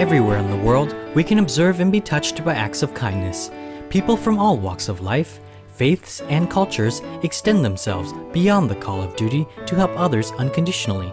Everywhere in the world, we can observe and be touched by acts of kindness. People from all walks of life, faiths, and cultures extend themselves beyond the call of duty to help others unconditionally.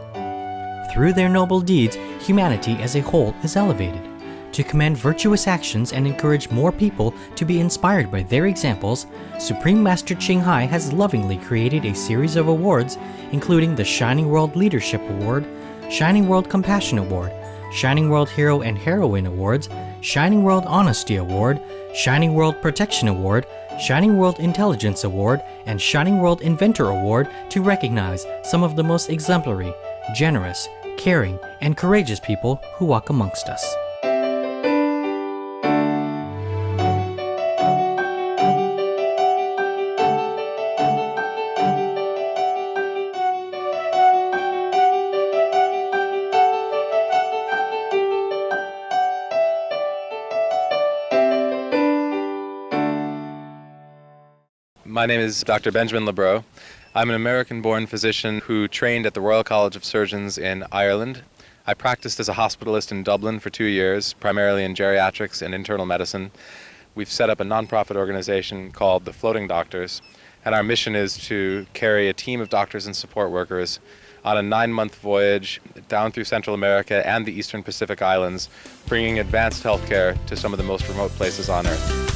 Through their noble deeds, humanity as a whole is elevated. To commend virtuous actions and encourage more people to be inspired by their examples, Supreme Master Ching Hai has lovingly created a series of awards, including the Shining World Leadership Award, Shining World Compassion Award, Shining World Hero and Heroine Awards, Shining World Honesty Award, Shining World Protection Award, Shining World Intelligence Award, and Shining World Inventor Award to recognize some of the most exemplary, generous, caring, and courageous people who walk amongst us. My name is Dr. Benjiamin Brot. I'm an American-born physician who trained at the Royal College of Surgeons in Ireland. I practiced as a hospitalist in Dublin for 2 years, primarily in geriatrics and internal medicine. We've set up a non-profit organization called the Floating Doctors, and our mission is to carry a team of doctors and support workers on a 9-month voyage down through Central America and the Eastern Pacific Islands, bringing advanced healthcare to some of the most remote places on Earth.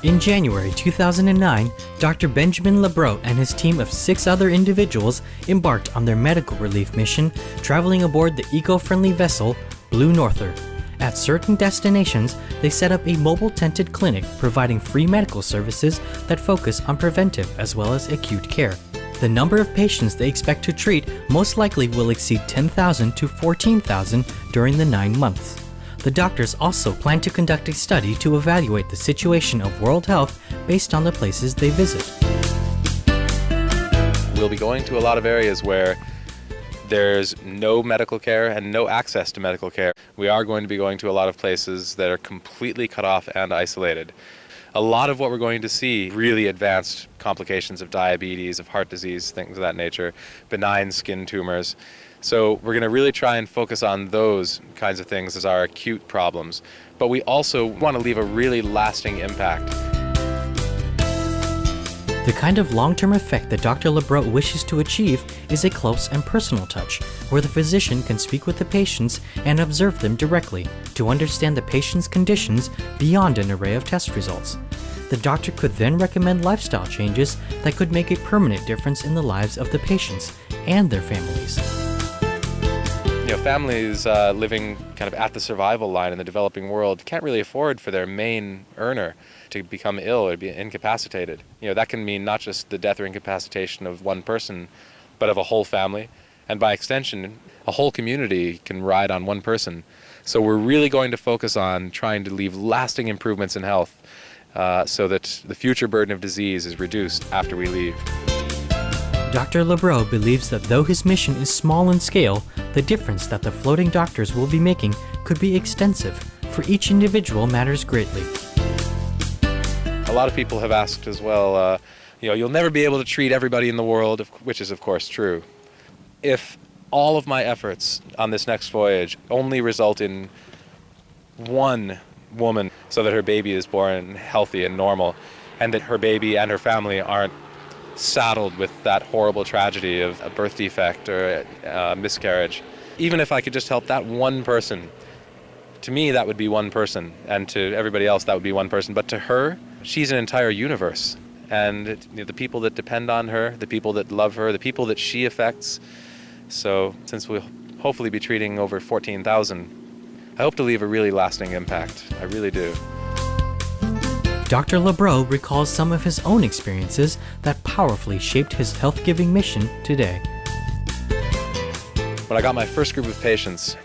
In January 2009, Dr. Benjiamin Brot and his team of 6 other individuals embarked on their medical relief mission, traveling aboard the eco-friendly vessel Blue Norther. At certain destinations, they set up a mobile tented clinic providing free medical services that focus on preventive as well as acute care. The number of patients they expect to treat most likely will exceed 10,000 to 14,000 during the 9 months. The doctors also plan to conduct a study to evaluate the situation of world health based on the places they visit. We'll be going to a lot of areas where there's no medical care and no access to medical care. We are going to be going to a lot of places that are completely cut off and isolated. A lot of what we're going to see, really advanced complications of diabetes, of heart disease, things of that nature, benign skin tumors. So we're going to really try and focus on those kinds of things as our acute problems. But we also want to leave a really lasting impact. The kind of long-term effect that Dr. Brot wishes to achieve is a close and personal touch, where the physician can speak with the patients and observe them directly to understand the patient's conditions beyond an array of test results. The doctor could then recommend lifestyle changes that could make a permanent difference in the lives of the patients and their families. Families living kind of at the survival line in the developing world can't really afford for their main earner to become ill or be incapacitated. That can mean not just the death or incapacitation of one person, but of a whole family. And by extension, a whole community can ride on one person. So we're really going to focus on trying to leave lasting improvements in health so that the future burden of disease is reduced after we leave. Dr. Brot believes that though his mission is small in scale, the difference that the floating doctors will be making could be extensive. For each individual matters greatly. A lot of people have asked as well, you'll never be able to treat everybody in the world, which is of course true. If all of my efforts on this next voyage only result in one woman so that her baby is born healthy and normal, and that her baby and her family aren't saddled with that horrible tragedy of a birth defect or a miscarriage. Even if I could just help that one person, to me that would be one person, and to everybody else that would be one person. But to her, she's an entire universe. And the people that depend on her, the people that love her, the people that she affects. So since we'll hopefully be treating over 14,000, I hope to leave a really lasting impact. I really do. Dr. Brot recalls some of his own experiences that powerfully shaped his health-giving mission today. When I got my first group of patients,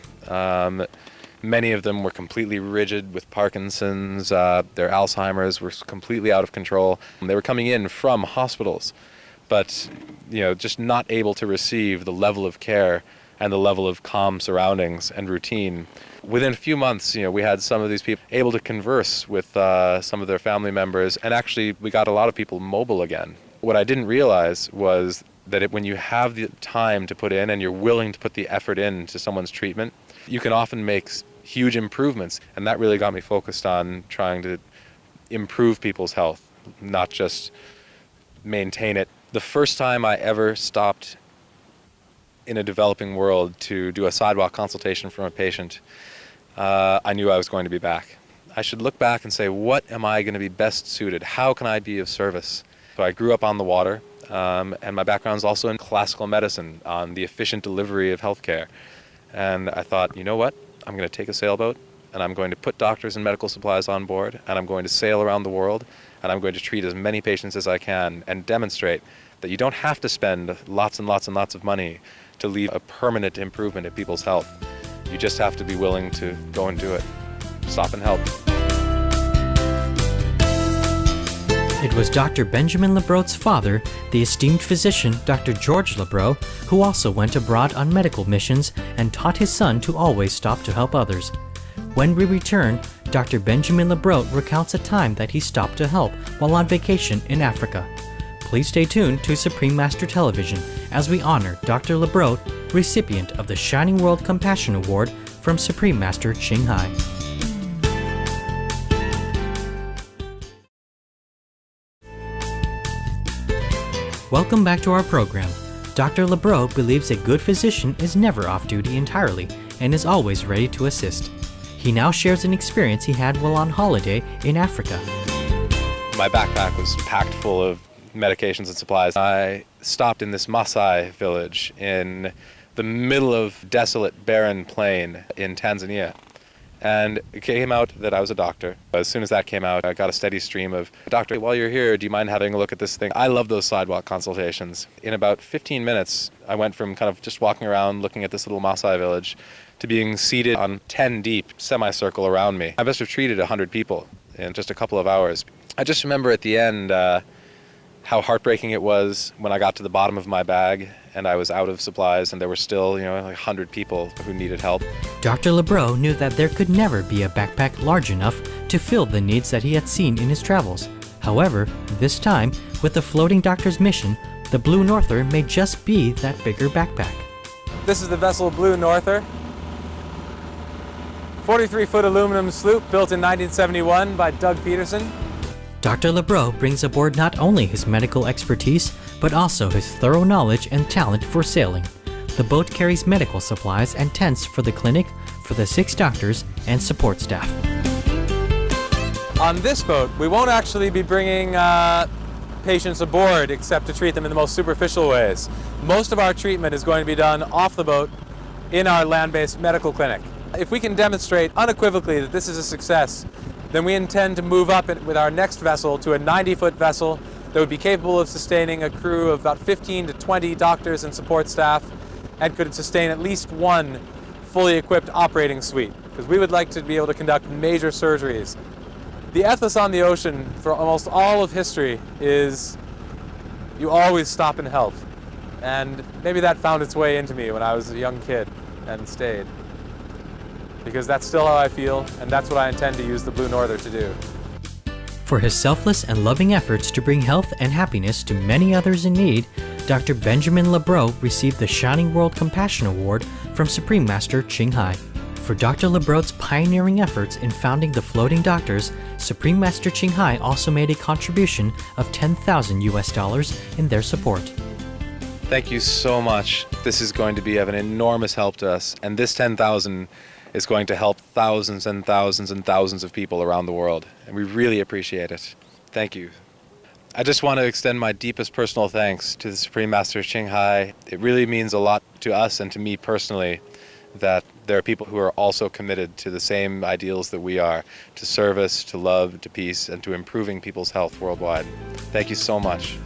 many of them were completely rigid with Parkinson's, their Alzheimer's was completely out of control. They were coming in from hospitals, but just not able to receive the level of care and the level of calm surroundings and routine. Within a few months, we had some of these people able to converse with some of their family members, and actually we got a lot of people mobile again. What I didn't realize was that when you have the time to put in and you're willing to put the effort into someone's treatment, you can often make huge improvements. And that really got me focused on trying to improve people's health, not just maintain it. The first time I ever stopped in a developing world to do a sidewalk consultation from a patient, I knew I was going to be back. I should look back and say, what am I going to be best suited? How can I be of service? So I grew up on the water, and my background is also in classical medicine, on the efficient delivery of healthcare. And I thought, you know what? I'm going to take a sailboat, and I'm going to put doctors and medical supplies on board, and I'm going to sail around the world, and I'm going to treat as many patients as I can and demonstrate that you don't have to spend lots and lots and lots of money to leave a permanent improvement in people's health. You just have to be willing to go and do it. Stop and help. It was Dr. Benjamin Brot's father, the esteemed physician Dr. George Brot, who also went abroad on medical missions and taught his son to always stop to help others. When we return, Dr. Benjamin Brot recounts a time that he stopped to help while on vacation in Africa. Please stay tuned to Supreme Master Television as we honor Dr. Brot, recipient of the Shining World Compassion Award from Supreme Master Ching Hai. Welcome back to our program. Dr. Brot believes a good physician is never off duty entirely and is always ready to assist. He now shares an experience he had while on holiday in Africa. My backpack was packed full of medications and supplies. I stopped in this Maasai village in the middle of desolate, barren plain in Tanzania. And it came out that I was a doctor. As soon as that came out, I got a steady stream of, "Doctor, while you're here, do you mind having a look at this thing?" I love those sidewalk consultations. In about 15 minutes, I went from kind of just walking around looking at this little Maasai village to being seated on 10 deep semicircle around me. I must have treated 100 people in just a couple of hours. I just remember at the end how heartbreaking it was when I got to the bottom of my bag and I was out of supplies and there were still, like 100 people who needed help. Dr. Brot knew that there could never be a backpack large enough to fill the needs that he had seen in his travels. However, this time, with the floating doctor's mission, the Blue Norther may just be that bigger backpack. This is the vessel Blue Norther. 43-foot aluminum sloop built in 1971 by Doug Peterson. Dr. Brot brings aboard not only his medical expertise, but also his thorough knowledge and talent for sailing. The boat carries medical supplies and tents for the clinic, for the 6 doctors and support staff. On this boat, we won't actually be bringing patients aboard except to treat them in the most superficial ways. Most of our treatment is going to be done off the boat in our land-based medical clinic. If we can demonstrate unequivocally that this is a success, then we intend to move up with our next vessel to a 90-foot vessel that would be capable of sustaining a crew of about 15 to 20 doctors and support staff and could sustain at least one fully equipped operating suite, because we would like to be able to conduct major surgeries. The ethos on the ocean for almost all of history is you always stop and help. And maybe that found its way into me when I was a young kid and stayed. Because that's still how I feel, and that's what I intend to use the Blue Norther to do. For his selfless and loving efforts to bring health and happiness to many others in need, Dr. Benjamin Brot received the Shining World Compassion Award from Supreme Master Ching Hai. For Dr. Brot's pioneering efforts in founding the Floating Doctors, Supreme Master Ching Hai also made a contribution of $10,000 in their support. Thank you so much. This is going to be of an enormous help to us, and this 10,000 is going to help thousands and thousands and thousands of people around the world, and we really appreciate it. Thank you. I just want to extend my deepest personal thanks to the Supreme Master Ching Hai. It really means a lot to us and to me personally that there are people who are also committed to the same ideals that we are, to service, to love, to peace, and to improving people's health worldwide. Thank you so much.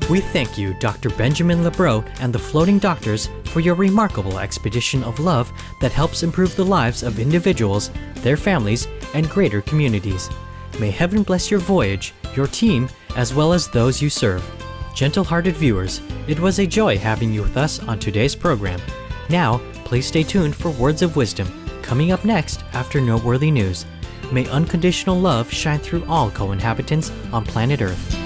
We thank you, Dr. Benjamin Brot and the Floating Doctors, for your remarkable expedition of love that helps improve the lives of individuals, their families, and greater communities. May heaven bless your voyage, your team, as well as those you serve. Gentle-hearted viewers, it was a joy having you with us on today's program. Now, please stay tuned for Words of Wisdom, coming up next after Noteworthy News. May unconditional love shine through all co-inhabitants on planet Earth.